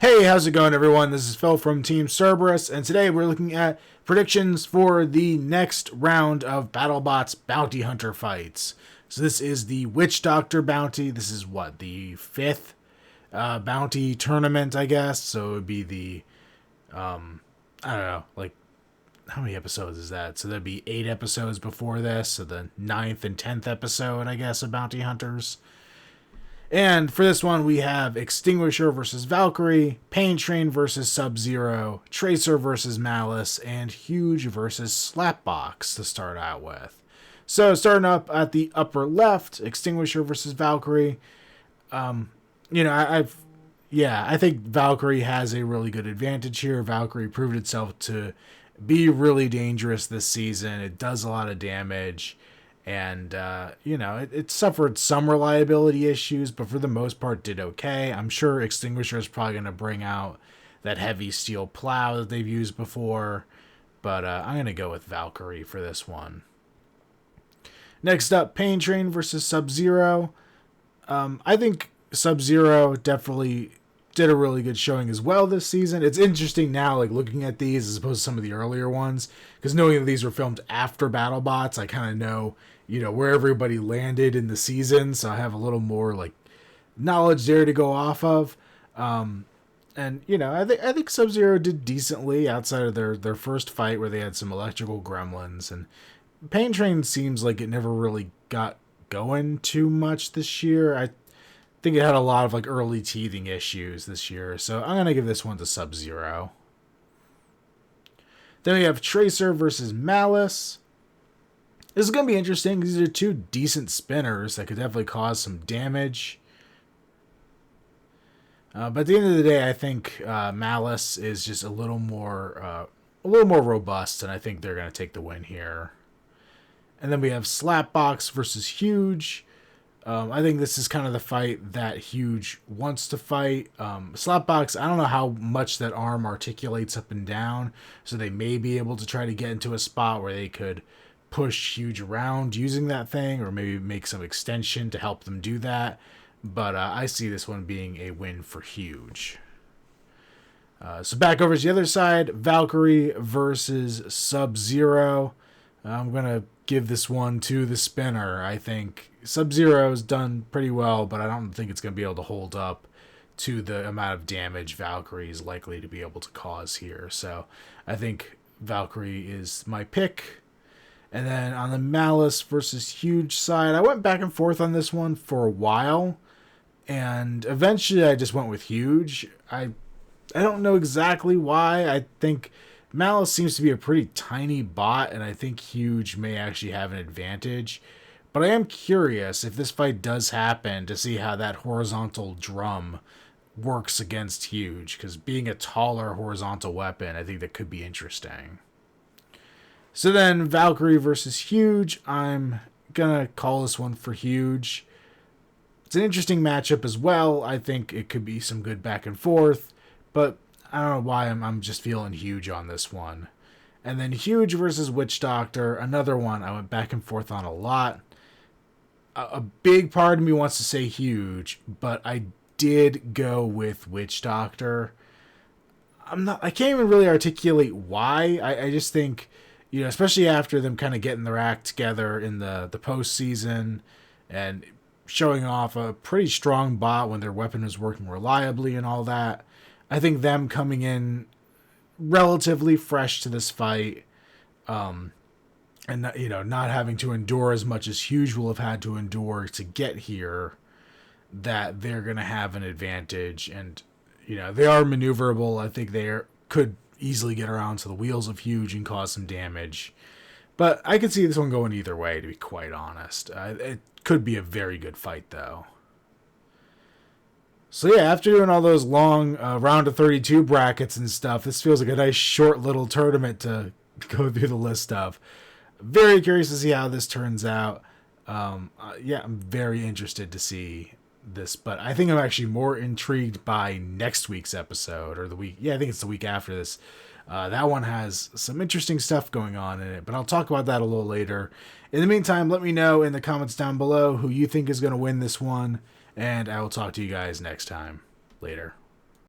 Hey, how's it going, everyone? This is Phil from Team Cerberus, and today we're looking at predictions for the next round of Battlebots bounty hunter fights. So this is the Witch Doctor bounty. This is the fifth bounty tournament, I guess. So it would be the, I don't know, like, how many episodes is that? So there'd be 8 episodes before this, so the 9th and 10th episode, I guess, of Bounty Hunters. And for this one, we have Extinguisher versus Valkyrie, Pain Train versus Sub-Zero, Tracer versus Malice, and Huge versus Slapbox to start out with. So starting up at the upper left, Extinguisher versus Valkyrie. I think Valkyrie has a really good advantage here. Valkyrie proved itself to be really dangerous this season. It does a lot of damage. And, it suffered some reliability issues, but for the most part did okay. I'm sure Extinguisher is probably going to bring out that heavy steel plow that they've used before, but I'm going to go with Valkyrie for this one. Next up, Pain Train versus Sub-Zero. I think Sub-Zero definitely did a really good showing as well this season. It's interesting now, looking at these as opposed to some of the earlier ones, because knowing that these were filmed after BattleBots, I kind of know, where everybody landed in the season, so I have a little more, knowledge there to go off of. I think Sub-Zero did decently outside of their first fight where they had some electrical gremlins, and Pain Train seems like it never really got going too much this year. I think it had a lot of early teething issues this year, so I'm gonna give this one to Sub-Zero. Then we have Tracer versus Malice. This is gonna be interesting because these are two decent spinners that could definitely cause some damage. But at the end of the day, I think Malice is just a little more robust, and I think they're gonna take the win here. And then we have Slapbox versus Huge. I think this is kind of the fight that Huge wants to fight. Slapbox, I don't know how much that arm articulates up and down, so they may be able to try to get into a spot where they could push Huge around using that thing, or maybe make some extension to help them do that. But I see this one being a win for Huge. So back over to the other side, Valkyrie versus Sub-Zero. I'm going to give this one to the spinner. I think Sub-Zero's done pretty well, but I don't think it's going to be able to hold up to the amount of damage Valkyrie is likely to be able to cause here. So I think Valkyrie is my pick. And then on the Malice versus Huge side, I went back and forth on this one for a while, and eventually I just went with Huge. I don't know exactly why. I think Malice seems to be a pretty tiny bot, and I think Huge may actually have an advantage. But I am curious if this fight does happen to see how that horizontal drum works against Huge, because being a taller horizontal weapon, I think that could be interesting. So then Valkyrie versus Huge, I'm going to call this one for Huge. It's an interesting matchup as well. I think it could be some good back and forth, but I don't know why I'm just feeling Huge on this one. And then Huge versus Witch Doctor, another one I went back and forth on a lot. A big part of me wants to say Huge, but I did go with Witch Doctor. I can't even really articulate why. I just think, especially after them kind of getting their act together in the postseason and showing off a pretty strong bot when their weapon is working reliably and all that, I think them coming in relatively fresh to this fight, and not having to endure as much as Huge will have had to endure to get here, that they're going to have an advantage. And they are maneuverable. I think could easily get around to the wheels of Huge and cause some damage. But I could see this one going either way, to be quite honest. It could be a very good fight, though. So yeah, after doing all those long round of 32 brackets and stuff, this feels like a nice short little tournament to go through the list of. Very curious to see how this turns out. I'm very interested to see this, but I think I'm actually more intrigued by next week's episode, or the week. Yeah, I think it's the week after this. That one has some interesting stuff going on in it, but I'll talk about that a little later. In the meantime, let me know in the comments down below who you think is going to win this one, and I will talk to you guys next time. Later.